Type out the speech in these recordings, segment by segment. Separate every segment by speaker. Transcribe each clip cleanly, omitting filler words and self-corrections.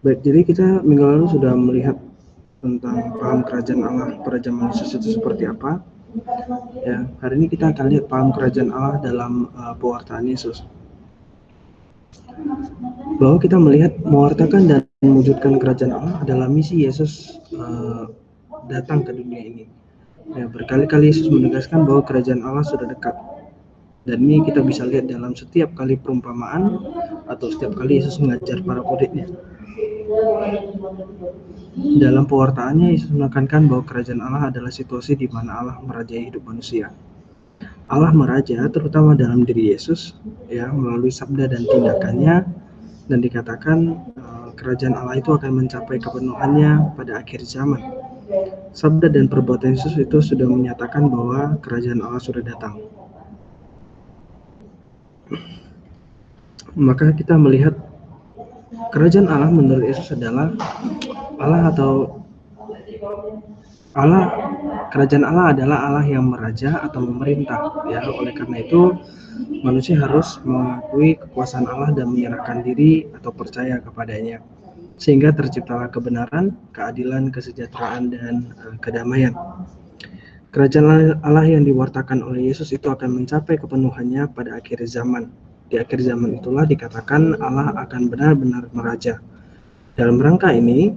Speaker 1: Baik, jadi kita minggu lalu sudah melihat tentang paham kerajaan Allah pada zaman Yesus itu seperti apa. Ya, hari ini kita akan lihat paham kerajaan Allah dalam pewartaan Yesus. Bahwa kita melihat mewartakan dan mewujudkan kerajaan Allah adalah misi Yesus datang ke dunia ini. Ya, berkali-kali Yesus menegaskan bahwa kerajaan Allah sudah dekat. Dan ini kita bisa lihat dalam setiap kali perumpamaan atau setiap kali Yesus mengajar para muridnya. Dalam pewartaannya, Yesus menekankan bahwa kerajaan Allah adalah situasi di mana Allah merajai hidup manusia. Allah meraja terutama dalam diri Yesus, ya, melalui sabda dan tindakannya, dan dikatakan kerajaan Allah itu akan mencapai kepenuhannya pada akhir zaman. Sabda dan perbuatan Yesus itu sudah menyatakan bahwa kerajaan Allah sudah datang. Maka kita melihat kerajaan Allah menurut Yesus adalah kerajaan Allah adalah Allah yang meraja atau memerintah, ya. Oleh karena itu manusia harus mengakui kekuasaan Allah dan menyerahkan diri atau percaya kepadanya, sehingga terciptalah kebenaran, keadilan, kesejahteraan, dan kedamaian. Kerajaan Allah yang diwartakan oleh Yesus itu akan mencapai kepenuhannya pada akhir zaman. Di akhir zaman itulah dikatakan Allah akan benar-benar meraja. Dalam rangka ini,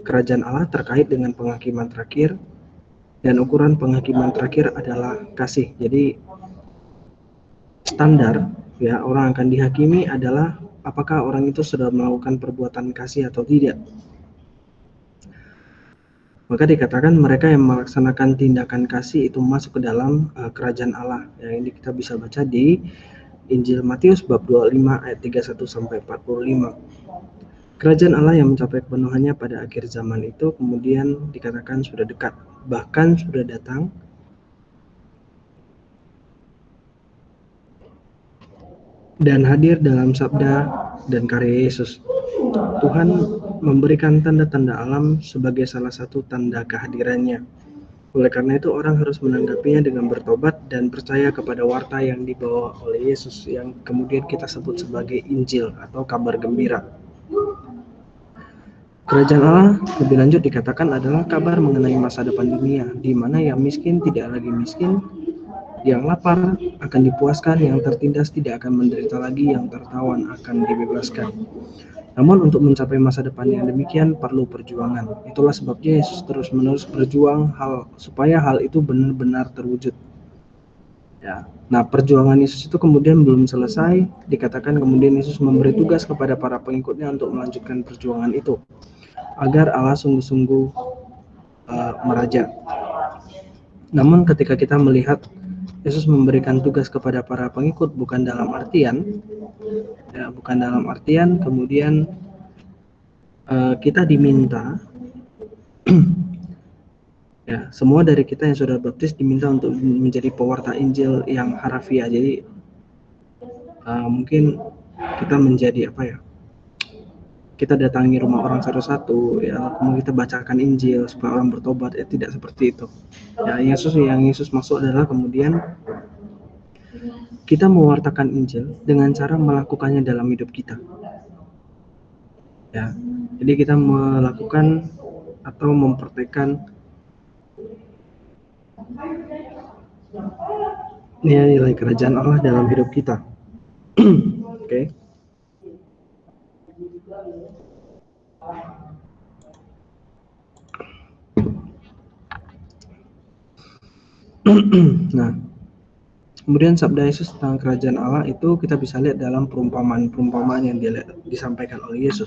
Speaker 1: kerajaan Allah terkait dengan penghakiman terakhir, dan ukuran penghakiman terakhir adalah kasih. Jadi standar, ya, orang akan dihakimi adalah apakah orang itu sudah melakukan perbuatan kasih atau tidak. Maka dikatakan mereka yang melaksanakan tindakan kasih itu masuk ke dalam kerajaan Allah. Ya, ini kita bisa baca di Injil Matius bab 25 ayat 31 sampai 45. Kerajaan Allah yang mencapai kepenuhannya pada akhir zaman itu kemudian dikatakan sudah dekat, bahkan sudah datang. Dan hadir dalam sabda dan karya Yesus. Tuhan memberikan tanda-tanda alam sebagai salah satu tanda kehadirannya. Oleh karena itu orang harus menanggapinya dengan bertobat dan percaya kepada warta yang dibawa oleh Yesus, yang kemudian kita sebut sebagai Injil atau kabar gembira. Kerajaan Allah lebih lanjut dikatakan adalah kabar mengenai masa depan dunia, di mana yang miskin tidak lagi miskin, yang lapar akan dipuaskan, yang tertindas tidak akan menderita lagi, yang tertawan akan dibebaskan. Namun untuk mencapai masa depan yang demikian perlu perjuangan. Itulah sebabnya Yesus terus-menerus berjuang supaya hal itu benar-benar terwujud. Ya. Nah, perjuangan Yesus itu kemudian belum selesai, dikatakan kemudian Yesus memberi tugas kepada para pengikutnya untuk melanjutkan perjuangan itu, agar Allah sungguh-sungguh meraja. Namun ketika kita melihat Yesus memberikan tugas kepada para pengikut bukan dalam artian kemudian kita diminta ya, semua dari kita yang sudah baptis diminta untuk menjadi pewarta Injil yang harafiah. Jadi mungkin kita menjadi kita datangi rumah orang satu-satu, ya, kemudian kita bacakan Injil supaya orang bertobat. Tidak seperti itu. Ya, yang Yesus maksud adalah kemudian kita mewartakan Injil dengan cara melakukannya dalam hidup kita. Ya, jadi kita melakukan atau mempraktekkan nilai kerajaan Allah dalam hidup kita. Oke. Nah, kemudian sabda Yesus tentang kerajaan Allah itu kita bisa lihat dalam perumpamaan yang disampaikan oleh Yesus.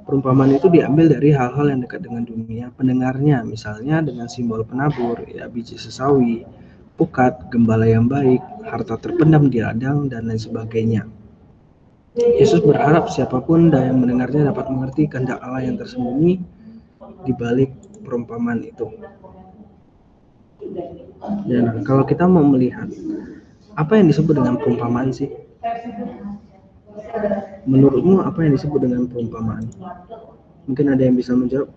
Speaker 1: Perumpamaan itu diambil dari hal-hal yang dekat dengan dunia pendengarnya, misalnya dengan simbol penabur, ya, biji sesawi, pukat, gembala yang baik, harta terpendam di ladang, dan lain sebagainya. Yesus berharap siapapun yang mendengarnya dapat mengerti kehendak Allah yang tersembunyi di balik perumpamaan itu. Ya, nah, kalau kita mau melihat apa yang disebut dengan perumpamaan sih? Menurutmu apa yang disebut dengan perumpamaan? Mungkin ada yang bisa menjawab?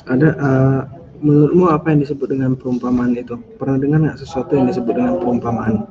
Speaker 1: Ada menurutmu apa yang disebut dengan perumpamaan itu? Pernah dengar nggak sesuatu yang disebut dengan perumpamaan?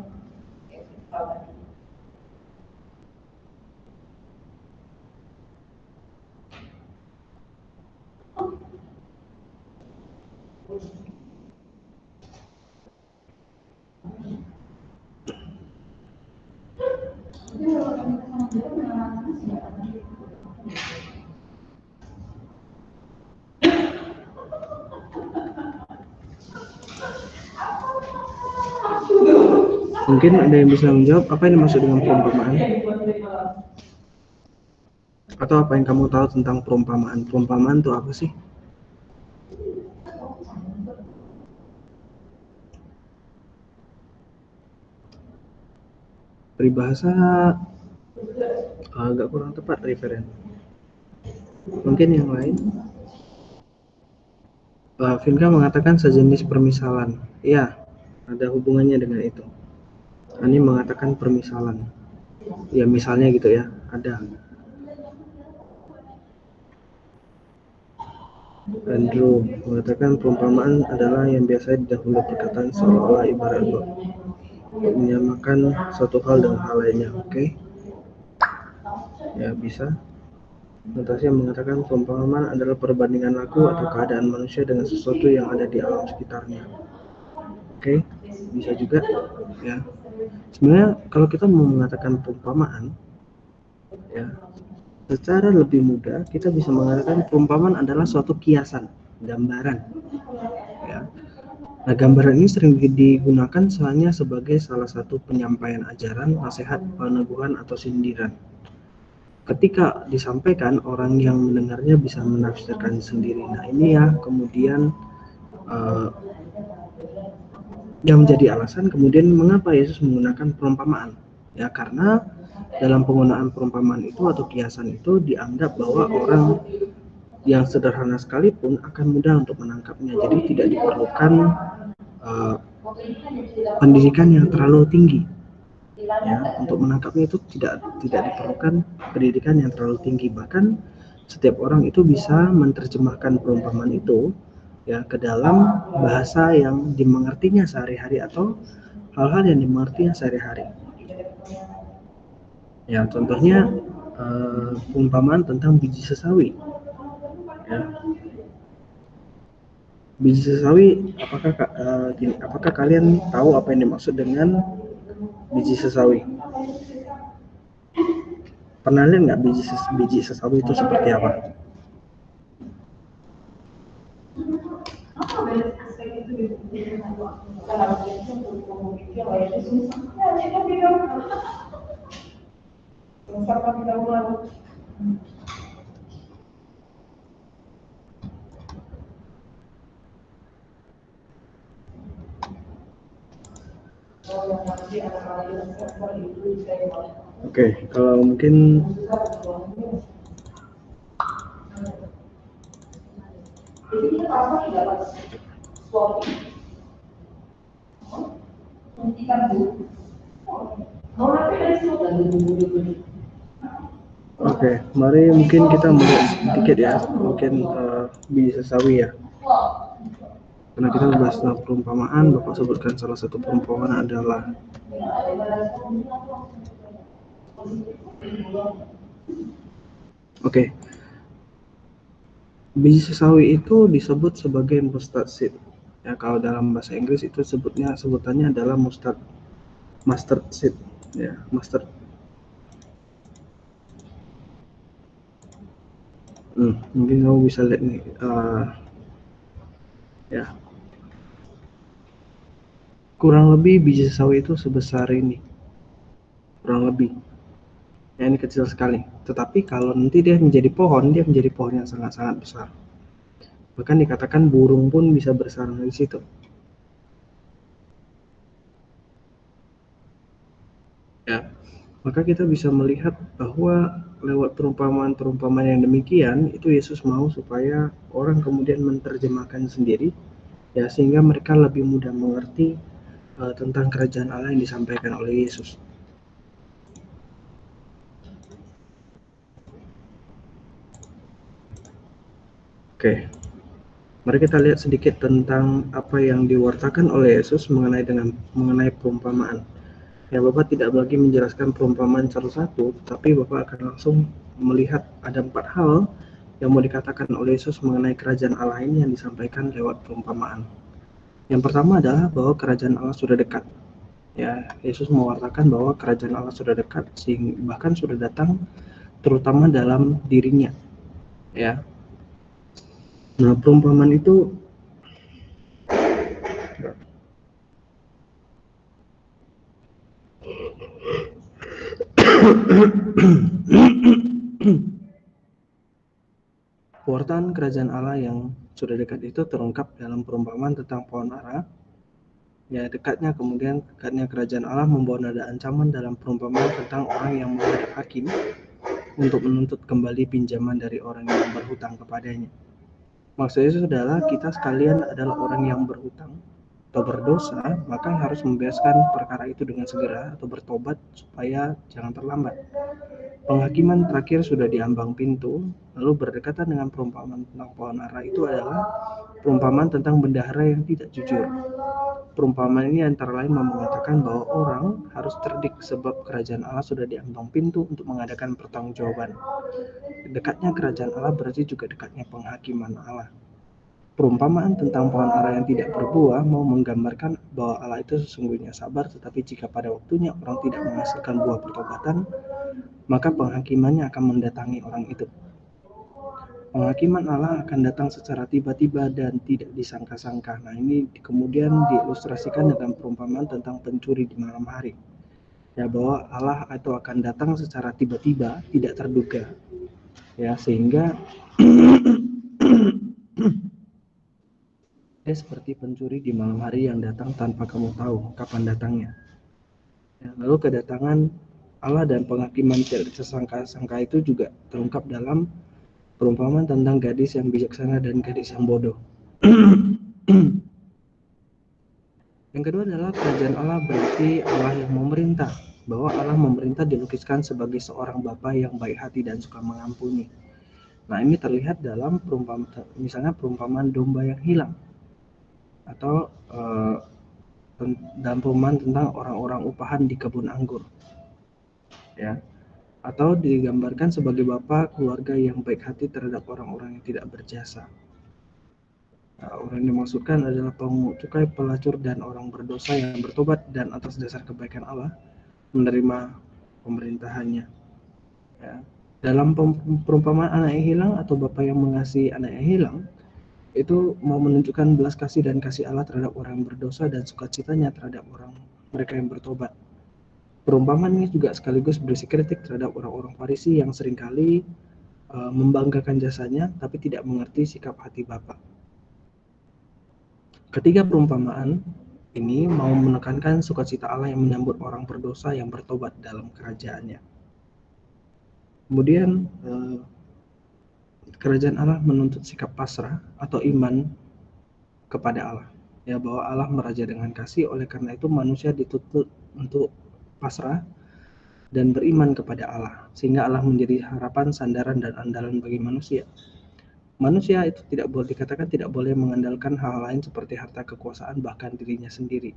Speaker 1: Mungkin ada yang bisa menjawab apa yang dimaksud dengan perumpamaan? Atau apa yang kamu tahu tentang perumpamaan? Perumpamaan itu apa sih? Peribahasa agak kurang tepat referen. Mungkin yang lain? Finka mengatakan sejenis permisalan. Ya, ada hubungannya dengan itu. Ani mengatakan permisalan. Ya, misalnya gitu ya, ada. Andrew mengatakan perumpamaan adalah yang biasa didahului perkataan seolah-olah ibarat menyamakan suatu hal dengan hal lainnya. Oke? Ya, bisa. Natasha mengatakan perumpamaan adalah perbandingan laku atau keadaan manusia dengan sesuatu yang ada di alam sekitarnya. Oke? Bisa juga. Ya. Sebenarnya kalau kita mau mengatakan perumpamaan, ya, secara lebih mudah kita bisa mengatakan perumpamaan adalah suatu kiasan, gambaran. Ya. Nah, gambaran ini sering digunakan hanya sebagai salah satu penyampaian ajaran, nasihat, peneguhan, atau sindiran. Ketika disampaikan, orang yang mendengarnya bisa menafsirkan sendiri. Nah, ini ya kemudian yang menjadi alasan kemudian mengapa Yesus menggunakan perumpamaan. Ya, karena dalam penggunaan perumpamaan itu atau kiasan itu dianggap bahwa orang yang sederhana sekalipun akan mudah untuk menangkapnya. Jadi tidak diperlukan pendidikan yang terlalu tinggi. Ya, untuk menangkapnya itu tidak diperlukan pendidikan yang terlalu tinggi. Bahkan setiap orang itu bisa menerjemahkan perumpamaan itu ya ke dalam bahasa yang dimengertinya sehari-hari atau hal-hal yang dimengertinya sehari-hari. Ya, contohnya perumpamaan tentang biji sesawi. Ya. Biji sesawi, apakah kalian tahu apa yang dimaksud dengan biji sesawi? Pernah lihat nggak biji sesawi itu seperti apa? Oke, kalau mungkin Oke, mari mungkin kita melihat sedikit ya, mungkin biji sesawi ya. Karena kita membahas tentang perumpamaan, Bapak sebutkan salah satu perumpamaan adalah biji sesawi itu disebut sebagai mustard seed. Ya, kalau dalam bahasa Inggris itu sebutannya adalah mustard seed. Ya, mustard. Mungkin kamu bisa lihat nih. Ya. Kurang lebih biji sesawi itu sebesar ini. Kurang lebih. Ya, ini kecil sekali. Tetapi kalau nanti dia menjadi pohon yang sangat-sangat besar. Bahkan dikatakan burung pun bisa bersarang di situ. Ya, maka kita bisa melihat bahwa lewat perumpamaan-perumpamaan yang demikian itu Yesus mau supaya orang kemudian menerjemahkan sendiri, ya, sehingga mereka lebih mudah mengerti tentang kerajaan Allah yang disampaikan oleh Yesus. Oke, mari kita lihat sedikit tentang apa yang diwartakan oleh Yesus mengenai perumpamaan. Ya, Bapak tidak lagi menjelaskan perumpamaan satu-satu, tapi Bapak akan langsung melihat ada 4 hal yang mau dikatakan oleh Yesus mengenai kerajaan Allah ini yang disampaikan lewat perumpamaan. Yang pertama adalah bahwa kerajaan Allah sudah dekat. Ya, Yesus mewartakan bahwa kerajaan Allah sudah dekat, sehingga bahkan sudah datang, terutama dalam dirinya. Ya, nah perumpamaan itu pewartaan kerajaan Allah yang sudah dekat itu terungkap dalam perumpamaan tentang pohon ara. Ya, dekatnya kerajaan Allah membawa nada ancaman dalam perumpamaan tentang orang yang menghadap hakim untuk menuntut kembali pinjaman dari orang yang berhutang kepadanya. Maksudnya itu adalah kita sekalian adalah orang yang berhutang atau berdosa, maka harus membereskan perkara itu dengan segera atau bertobat supaya jangan terlambat. Penghakiman terakhir sudah di ambang pintu, lalu berdekatan dengan perumpamaan tentang pohon ara itu adalah perumpamaan tentang bendahara yang tidak jujur. Perumpamaan ini antara lain mengatakan bahwa orang harus cerdik sebab kerajaan Allah sudah di ambang pintu untuk mengadakan pertanggungjawaban. Dekatnya kerajaan Allah berarti juga dekatnya penghakiman Allah. Perumpamaan tentang pohon ara yang tidak berbuah mau menggambarkan bahwa Allah itu sesungguhnya sabar, tetapi jika pada waktunya orang tidak menghasilkan buah pertobatan, maka penghakimannya akan mendatangi orang itu. Penghakiman Allah akan datang secara tiba-tiba dan tidak disangka-sangka. Nah, ini kemudian diilustrasikan dengan perumpamaan tentang pencuri di malam hari. Ya, bahwa Allah itu akan datang secara tiba-tiba, tidak terduga. Ya, sehingga dia seperti pencuri di malam hari yang datang tanpa kamu tahu kapan datangnya. Ya, lalu kedatangan Allah dan penghakiman tidak disangka-sangka itu juga terungkap dalam perumpamaan tentang gadis yang bijaksana dan gadis yang bodoh. Yang kedua adalah kerajaan Allah berarti Allah yang memerintah, bahwa Allah memerintah dilukiskan sebagai seorang bapa yang baik hati dan suka mengampuni. Nah, ini terlihat dalam perumpamaan domba yang hilang, atau dalam perumpamaan tentang orang-orang upahan di kebun anggur, ya, atau digambarkan sebagai bapa keluarga yang baik hati terhadap orang-orang yang tidak berjasa. Nah, orang yang dimaksudkan adalah pemungut cukai, pelacur, dan orang berdosa yang bertobat dan atas dasar kebaikan Allah menerima pemerintahannya. Ya. Dalam perumpamaan anak yang hilang atau bapa yang mengasihi anak yang hilang, itu mau menunjukkan belas kasih dan kasih Allah terhadap orang yang berdosa dan sukacitanya terhadap mereka yang bertobat. Perumpamaan ini juga sekaligus berisi kritik terhadap orang-orang Farisi yang seringkali membanggakan jasanya tapi tidak mengerti sikap hati Bapa. Ketiga perumpamaan ini mau menekankan sukacita Allah yang menyambut orang berdosa yang bertobat dalam kerajaannya. Kemudian kerajaan Allah menuntut sikap pasrah atau iman kepada Allah. Ya, bahwa Allah meraja dengan kasih, oleh karena itu manusia dituntut untuk pasrah dan beriman kepada Allah, sehingga Allah menjadi harapan, sandaran, dan andalan bagi manusia. Manusia itu dikatakan tidak boleh mengandalkan hal lain seperti harta, kekuasaan, bahkan dirinya sendiri.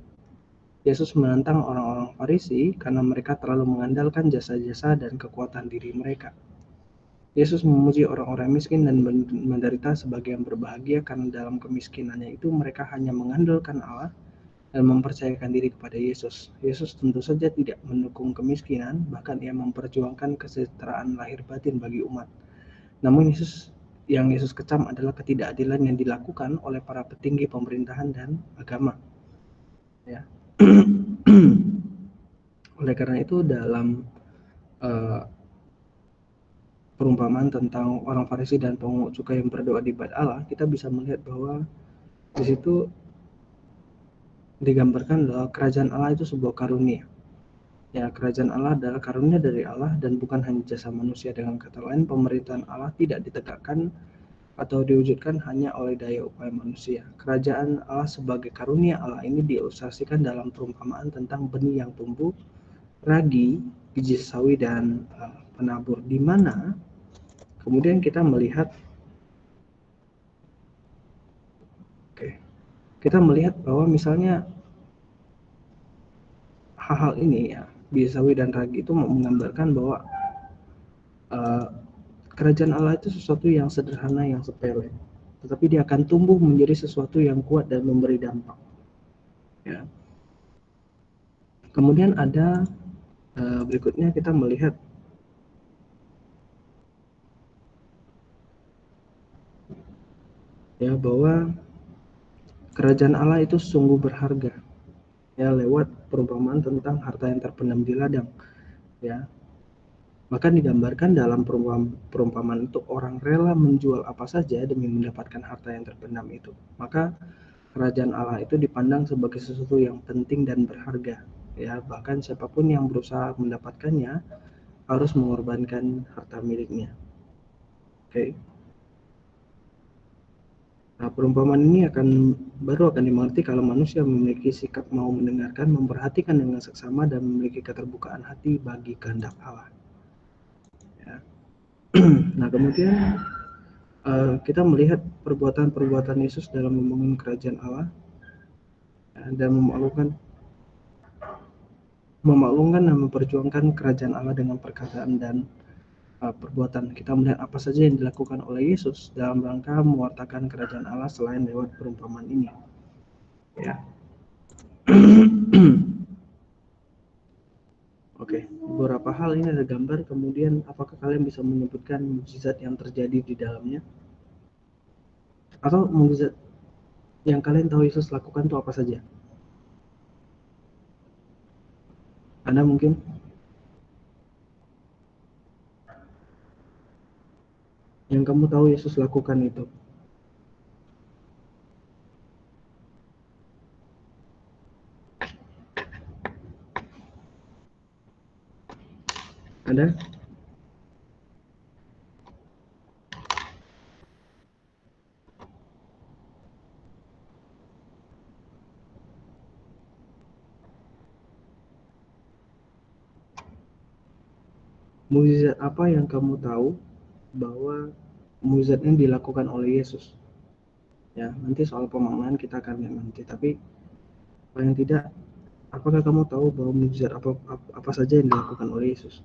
Speaker 1: Yesus menantang orang-orang Farisi karena mereka terlalu mengandalkan jasa-jasa dan kekuatan diri mereka. Yesus memuji orang-orang miskin dan menderita sebagai yang berbahagia karena dalam kemiskinannya itu mereka hanya mengandalkan Allah dan mempercayakan diri kepada Yesus. Yesus tentu saja tidak mendukung kemiskinan, bahkan ia memperjuangkan kesejahteraan lahir batin bagi umat. Namun yang Yesus kecam adalah ketidakadilan yang dilakukan oleh para petinggi pemerintahan dan agama. Ya. Oleh karena itu dalam perumpamaan tentang orang Farisi dan pemungut cukai yang berdoa di bait Allah, kita bisa melihat bahwa di situ digambarkan bahwa kerajaan Allah itu sebuah karunia. Ya, kerajaan Allah adalah karunia dari Allah dan bukan hanya jasa manusia. Dengan kata lain, pemerintahan Allah tidak ditegakkan atau diwujudkan hanya oleh daya upaya manusia. Kerajaan Allah sebagai karunia Allah ini diilustrasikan dalam perumpamaan tentang benih yang tumbuh, ragi, biji sawi, dan penabur, di mana kemudian kita melihat kita melihat bahwa misalnya hal-hal ini ya, Sawi dan Ragi itu menggambarkan bahwa kerajaan Allah itu sesuatu yang sederhana, yang sepele, tetapi dia akan tumbuh menjadi sesuatu yang kuat dan memberi dampak. Ya. Kemudian ada berikutnya kita melihat ya bahwa kerajaan Allah itu sungguh berharga ya lewat perumpamaan tentang harta yang terpendam di ladang ya. Maka digambarkan dalam perumpamaan itu orang rela menjual apa saja demi mendapatkan harta yang terpendam itu. Maka kerajaan Allah itu dipandang sebagai sesuatu yang penting dan berharga ya, bahkan siapapun yang berusaha mendapatkannya harus mengorbankan harta miliknya. Oke. Nah, perumpamaan ini baru akan dimengerti kalau manusia memiliki sikap mau mendengarkan, memperhatikan dengan seksama, dan memiliki keterbukaan hati bagi kehendak Allah. Ya. Nah, kemudian kita melihat perbuatan-perbuatan Yesus dalam membangun kerajaan Allah ya, dan memaklumkan dan memperjuangkan kerajaan Allah dengan perkataan dan perbuatan. Kita melihat apa saja yang dilakukan oleh Yesus dalam rangka mewartakan kerajaan Allah selain lewat perumpamaan ini. Ya. Oke, beberapa hal ini ada gambar. Kemudian, apakah kalian bisa menyebutkan mukjizat yang terjadi di dalamnya? Atau mukjizat yang kalian tahu Yesus lakukan itu apa saja? Anda mungkin? Yang kamu tahu Yesus lakukan itu? Ada? Mukjizat apa yang kamu tahu bahwa mukjizatnya dilakukan oleh Yesus? Ya, nanti soal pemaknaan kita akan lihat nanti. Tapi paling tidak, apakah kamu tahu bahwa mukjizat apa saja yang dilakukan oleh Yesus?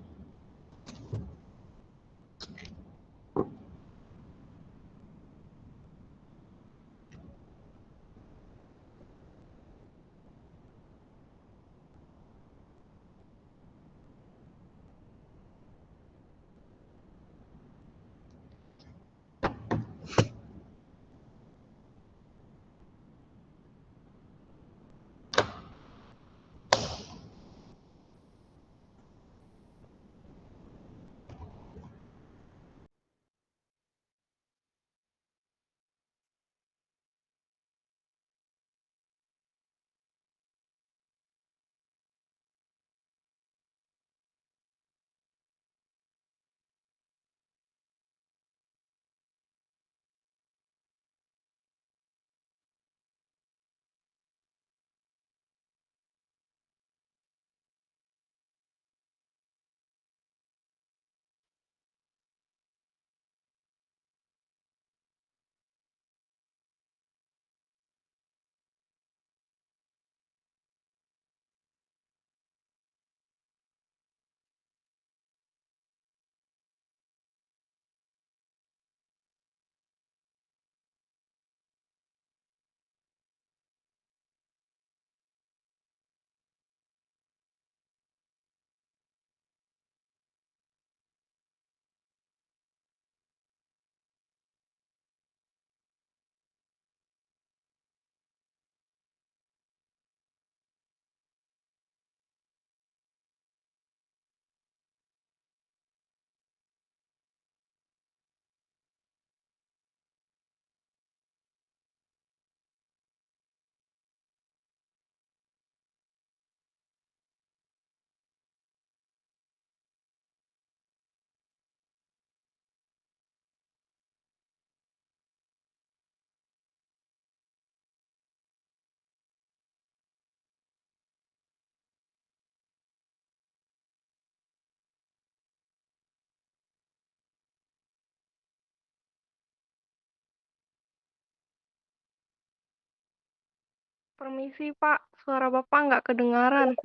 Speaker 2: Permisi, Pak. Suara Bapak nggak kedengaran.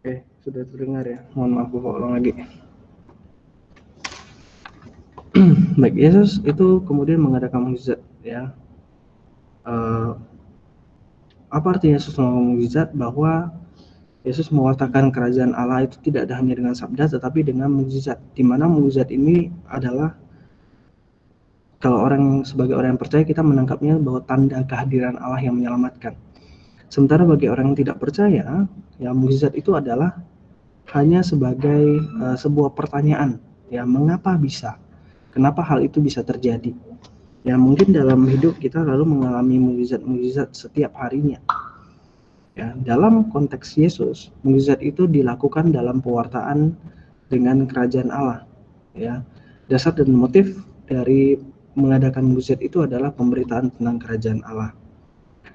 Speaker 1: Oke, sudah terdengar ya. Mohon maaf Bapak ulang lagi. Baik, Yesus itu kemudian mengadakan mukjizat ya. Apa artinya Yesus melakukan mukjizat? Bahwa Yesus mewartakan kerajaan Allah itu tidak hanya dengan sabda tetapi dengan mukjizat. Di mana mukjizat ini adalah kalau sebagai orang yang percaya kita menangkapnya bahwa tanda kehadiran Allah yang menyelamatkan. Sementara bagi orang yang tidak percaya, ya mukjizat itu adalah hanya sebagai sebuah pertanyaan, ya mengapa bisa? Kenapa hal itu bisa terjadi? Ya mungkin dalam hidup kita lalu mengalami mukjizat-mukjizat setiap harinya. Ya, dalam konteks Yesus, mukjizat itu dilakukan dalam pewartaan dengan kerajaan Allah. Ya, dasar dan motif dari mengadakan mukjizat itu adalah pemberitaan tentang kerajaan Allah.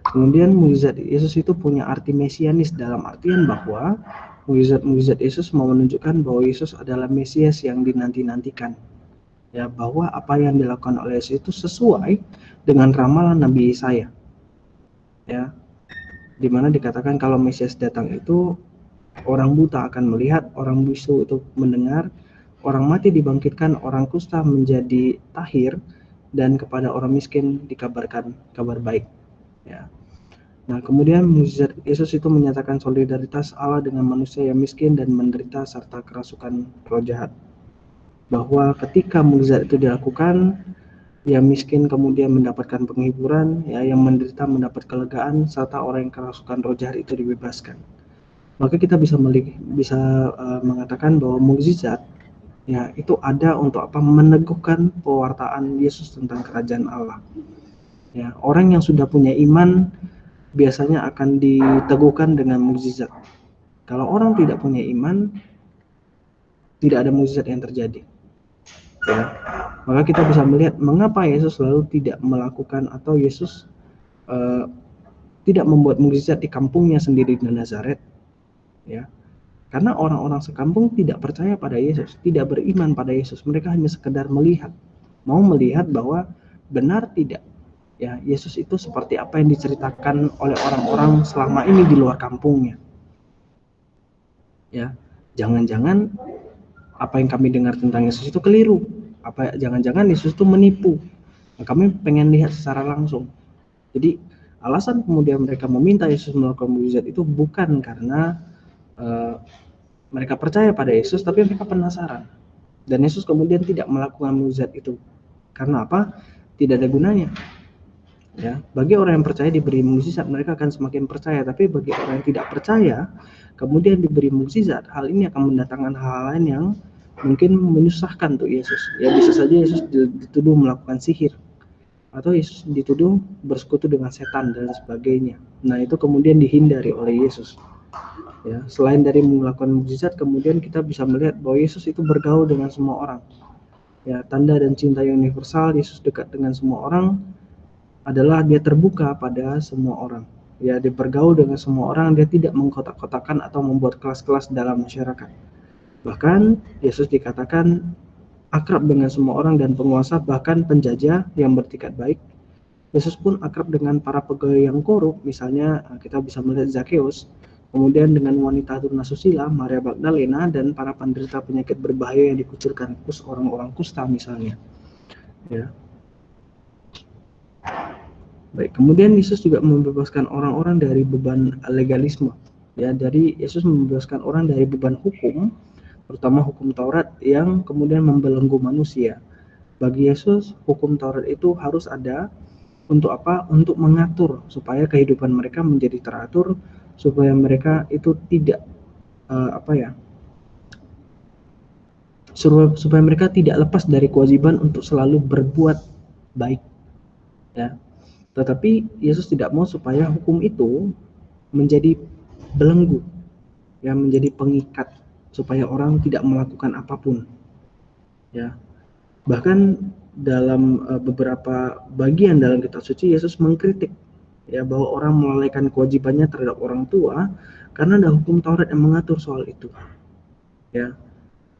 Speaker 1: Kemudian mukjizat Yesus itu punya arti mesianis dalam artian bahwa mukjizat Yesus mau menunjukkan bahwa Yesus adalah Mesias yang dinanti-nantikan. Ya, bahwa apa yang dilakukan oleh Yesus itu sesuai dengan ramalan Nabi Yesaya. Ya, di mana dikatakan kalau Mesias datang itu orang buta akan melihat, orang bisu itu mendengar, orang mati dibangkitkan, orang kusta menjadi tahir, dan kepada orang miskin dikabarkan kabar baik. Ya. Nah, kemudian mukjizat Yesus itu menyatakan solidaritas Allah dengan manusia yang miskin dan menderita serta kerasukan roh jahat. Bahwa ketika mukjizat itu dilakukan, yang miskin kemudian mendapatkan penghiburan, ya, yang menderita mendapat kelegaan, serta orang yang kerasukan roh jahat itu dibebaskan. Maka kita bisa mengatakan bahwa mukjizat ya itu ada untuk apa? Meneguhkan pewartaan Yesus tentang kerajaan Allah. Ya, orang yang sudah punya iman biasanya akan diteguhkan dengan mukjizat. Kalau orang tidak punya iman, tidak ada mukjizat yang terjadi. Ya, maka kita bisa melihat mengapa Yesus selalu tidak melakukan atau Yesus tidak membuat mukjizat di kampungnya sendiri di Nazaret. Ya, karena orang-orang sekampung tidak percaya pada Yesus, tidak beriman pada Yesus. Mereka hanya sekedar melihat, mau melihat bahwa benar tidak ya Yesus itu seperti apa yang diceritakan oleh orang-orang selama ini di luar kampungnya. Ya, jangan-jangan apa yang kami dengar tentang Yesus itu keliru. Apa jangan-jangan Yesus itu menipu. Nah, kami pengen lihat secara langsung. Jadi alasan kemudian mereka meminta Yesus melakukan mukjizat itu bukan karena mereka percaya pada Yesus, tapi mereka penasaran. Dan Yesus kemudian tidak melakukan mukjizat itu. Karena apa? Tidak ada gunanya. Ya, bagi orang yang percaya diberi mukjizat, mereka akan semakin percaya. Tapi bagi orang yang tidak percaya, kemudian diberi mukjizat, hal ini akan mendatangkan hal lain yang mungkin menyusahkan tuh Yesus. Ya bisa saja Yesus dituduh melakukan sihir, atau Yesus dituduh bersekutu dengan setan dan sebagainya. Nah, itu kemudian dihindari oleh Yesus. Ya, selain dari melakukan mukjizat, kemudian kita bisa melihat bahwa Yesus itu bergaul dengan semua orang. Ya, tanda dan cinta yang universal Yesus dekat dengan semua orang adalah dia terbuka pada semua orang. Ya, dia bergaul dengan semua orang, dia tidak mengkotak-kotakan atau membuat kelas-kelas dalam masyarakat. Bahkan Yesus dikatakan akrab dengan semua orang dan penguasa, bahkan penjajah yang bertikad baik. Yesus pun akrab dengan para pegawai yang korup, misalnya kita bisa melihat Zakheus, kemudian dengan wanita tunasusila, Maria Magdalena, dan para penderita penyakit berbahaya yang dikucurkan orang-orang kusta misalnya. Ya. Baik, kemudian Yesus juga membebaskan orang-orang dari beban legalisme. Ya, dari Yesus membebaskan orang dari beban hukum, terutama hukum Taurat yang kemudian membelenggu manusia. Bagi Yesus, hukum Taurat itu harus ada untuk apa? Untuk mengatur supaya kehidupan mereka menjadi teratur, supaya mereka itu tidak supaya mereka tidak lepas dari kewajiban untuk selalu berbuat baik. Ya. Tetapi Yesus tidak mau supaya hukum itu menjadi belenggu, ya, menjadi pengikat supaya orang tidak melakukan apapun. Ya. Bahkan dalam beberapa bagian dalam kitab suci Yesus mengkritik ya bahwa orang melalaikan kewajibannya terhadap orang tua karena ada hukum Taurat yang mengatur soal itu. Ya.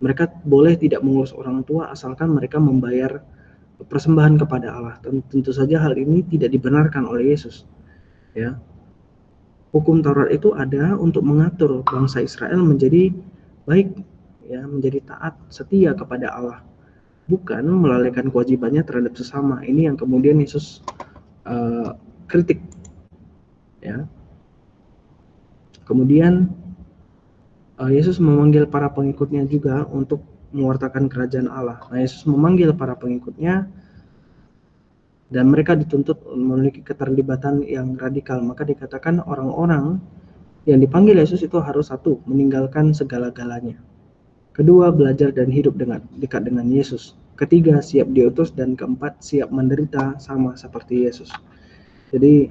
Speaker 1: Mereka boleh tidak mengurus orang tua asalkan mereka membayar persembahan kepada Allah. Tentu saja hal ini tidak dibenarkan oleh Yesus. Ya, hukum Taurat itu ada untuk mengatur bangsa Israel menjadi baik, ya, menjadi taat, setia kepada Allah, bukan melalaikan kewajibannya terhadap sesama. Ini yang kemudian Yesus kritik, ya. Kemudian Yesus memanggil para pengikutnya juga untuk mewartakan kerajaan Allah. Nah, Yesus memanggil para pengikutnya dan mereka dituntut memiliki keterlibatan yang radikal. Maka dikatakan orang-orang yang dipanggil Yesus itu harus, satu, meninggalkan segala-galanya. Kedua, belajar dan hidup dekat dengan Yesus. Ketiga, siap diutus. Dan keempat, siap menderita sama seperti Yesus. Jadi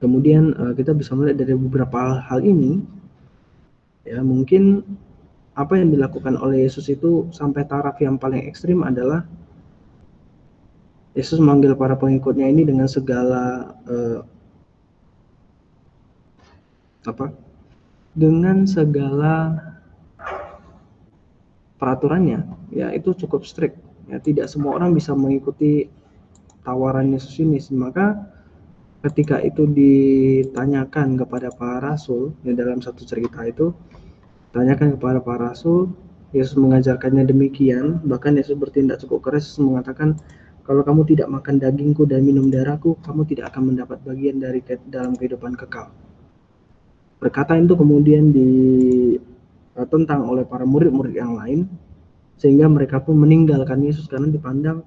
Speaker 1: kemudian kita bisa melihat dari beberapa hal ini, ya, mungkin apa yang dilakukan oleh Yesus itu sampai taraf yang paling ekstrim adalah Yesus memanggil para pengikutnya ini dengan segala dengan segala peraturannya, ya, itu cukup strict, ya. Tidak semua orang bisa mengikuti tawaran Yesus ini. Maka ketika itu ditanyakan kepada para rasul, ya, dalam satu cerita itu tanyakan kepada para rasul, Yesus mengajarkannya demikian. Bahkan Yesus bertindak cukup keras, mengatakan, kalau kamu tidak makan dagingku dan minum darahku, kamu tidak akan mendapat bagian dari dalam kehidupan kekal. Perkataan itu kemudian ditentang oleh para murid-murid yang lain, sehingga mereka pun meninggalkan Yesus karena dipandang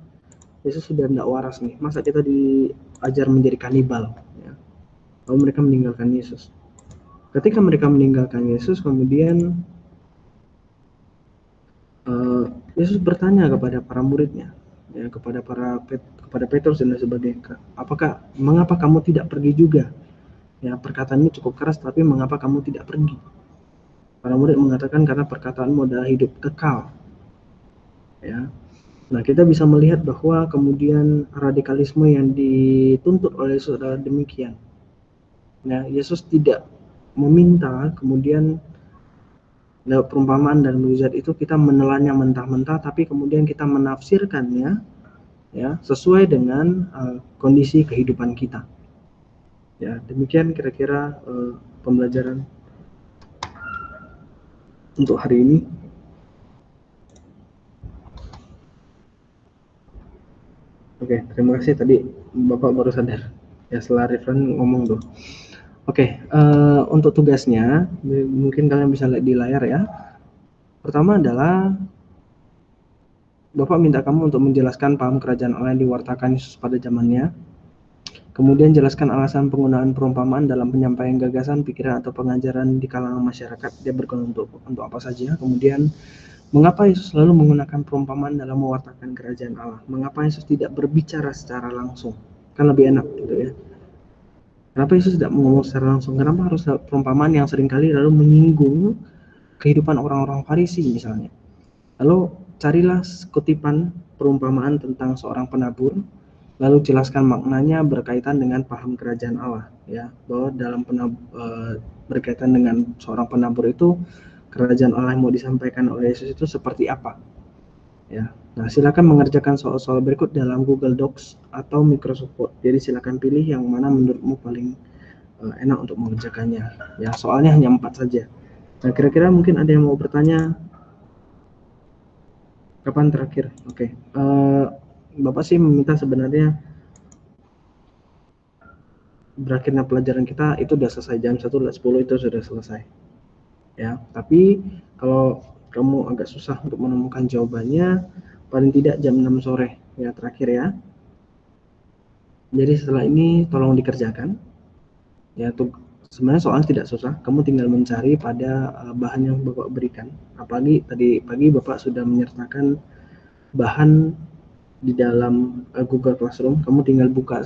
Speaker 1: Yesus sudah tidak waras nih, masa kita diajar menjadi kanibal, ya. Lalu mereka meninggalkan Yesus. Ketika mereka meninggalkan Yesus, kemudian Yesus bertanya kepada para muridnya, ya, kepada Petrus dan sebagainya, mengapa kamu tidak pergi juga? Ya, perkataan ini cukup keras, tapi mengapa kamu tidak pergi? Para murid mengatakan, karena perkataanmu adalah hidup kekal. Ya. Nah, kita bisa melihat bahwa kemudian radikalisme yang dituntut oleh Yesus adalah demikian. Nah, Yesus tidak meminta kemudian lewat perumpamaan dan mukjizat itu kita menelannya mentah-mentah, tapi kemudian kita menafsirkannya, ya, sesuai dengan kondisi kehidupan kita. Ya, demikian kira-kira pembelajaran untuk hari ini. Oke, terima kasih. Tadi Bapak baru sadar, ya, setelah Rifan ngomong tuh. Oke, untuk tugasnya mungkin kalian bisa lihat di layar, ya. Pertama adalah Bapak minta kamu untuk menjelaskan paham kerajaan Allah yang diwartakan Yesus pada zamannya. Kemudian jelaskan alasan penggunaan perumpamaan dalam penyampaian gagasan, pikiran, atau pengajaran di kalangan masyarakat. Dia berguna untuk apa saja. Kemudian, mengapa Yesus selalu menggunakan perumpamaan dalam mewartakan kerajaan Allah? Mengapa Yesus tidak berbicara secara langsung? Kan lebih enak, gitu, ya. Kenapa Yesus tidak ngomong secara langsung? Kenapa harus perumpamaan yang seringkali lalu menyinggung kehidupan orang-orang Farisi misalnya? Lalu carilah kutipan perumpamaan tentang seorang penabur, lalu jelaskan maknanya berkaitan dengan paham kerajaan Allah, ya, bahwa dalam berkaitan dengan seorang penabur itu, kerajaan Allah yang mau disampaikan oleh Yesus itu seperti apa, ya. Nah, silakan mengerjakan soal-soal berikut dalam Google Docs atau Microsoft Word. Jadi silakan pilih yang mana menurutmu paling enak untuk mengerjakannya, ya. Soalnya hanya 4 saja. Nah, kira-kira mungkin ada yang mau bertanya. Kapan terakhir? Oke. Bapak sih meminta sebenarnya berakhirnya pelajaran kita itu udah selesai jam 1:10 itu sudah selesai, ya. Tapi kalau kamu agak susah untuk menemukan jawabannya, paling tidak jam 6 sore, ya, terakhir, ya. Jadi setelah ini tolong dikerjakan, ya. Sebenarnya soal tidak susah, kamu tinggal mencari pada bahan yang Bapak berikan. Apalagi tadi pagi Bapak sudah menyertakan bahan di dalam Google Classroom. Kamu tinggal buka,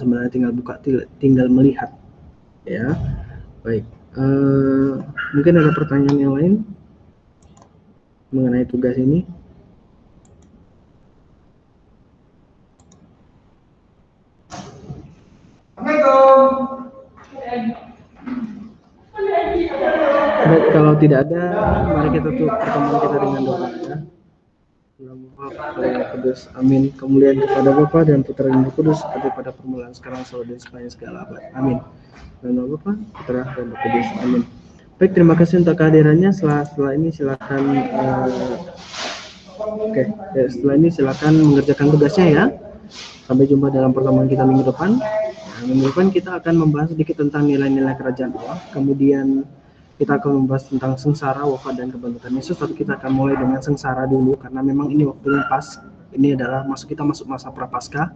Speaker 1: tinggal melihat, ya. Baik, mungkin ada pertanyaan yang lain mengenai tugas ini? Assalamualaikum. Ada Baik, kalau tidak ada, mari kita tutup pertemuan kita dengan doa ya. Dalam Bapa, Putra, dan Roh Kudus. Amin. Kemuliaan kepada Bapa dan Putra dan Roh Kudus seperti pada permulaan, sekarang, selalu, dan sepanjang segala abad. Amin. Dalam nama Bapa, Putra, dan Roh Kudus. Amin. Baik, terima kasih untuk kehadirannya. Setelah ini silakan setelah ini silakan mengerjakan tugasnya ya. Sampai jumpa dalam pertemuan kita minggu depan. Minggu depan kita akan membahas sedikit tentang nilai-nilai kerajaan Allah. Kemudian kita akan membahas tentang sengsara, wafat, dan kebangkitan Yesus. Tapi kita akan mulai dengan sengsara dulu karena memang ini waktunya pas. Ini adalah kita masuk masa prapaskah.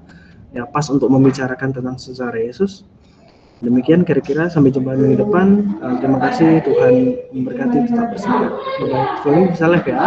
Speaker 1: Ya, pas untuk membicarakan tentang sengsara Yesus. Demikian kira-kira, sampai jumpa minggu depan. Terima kasih, Tuhan memberkati, tetap bersemangat. Baik, bisa live ya.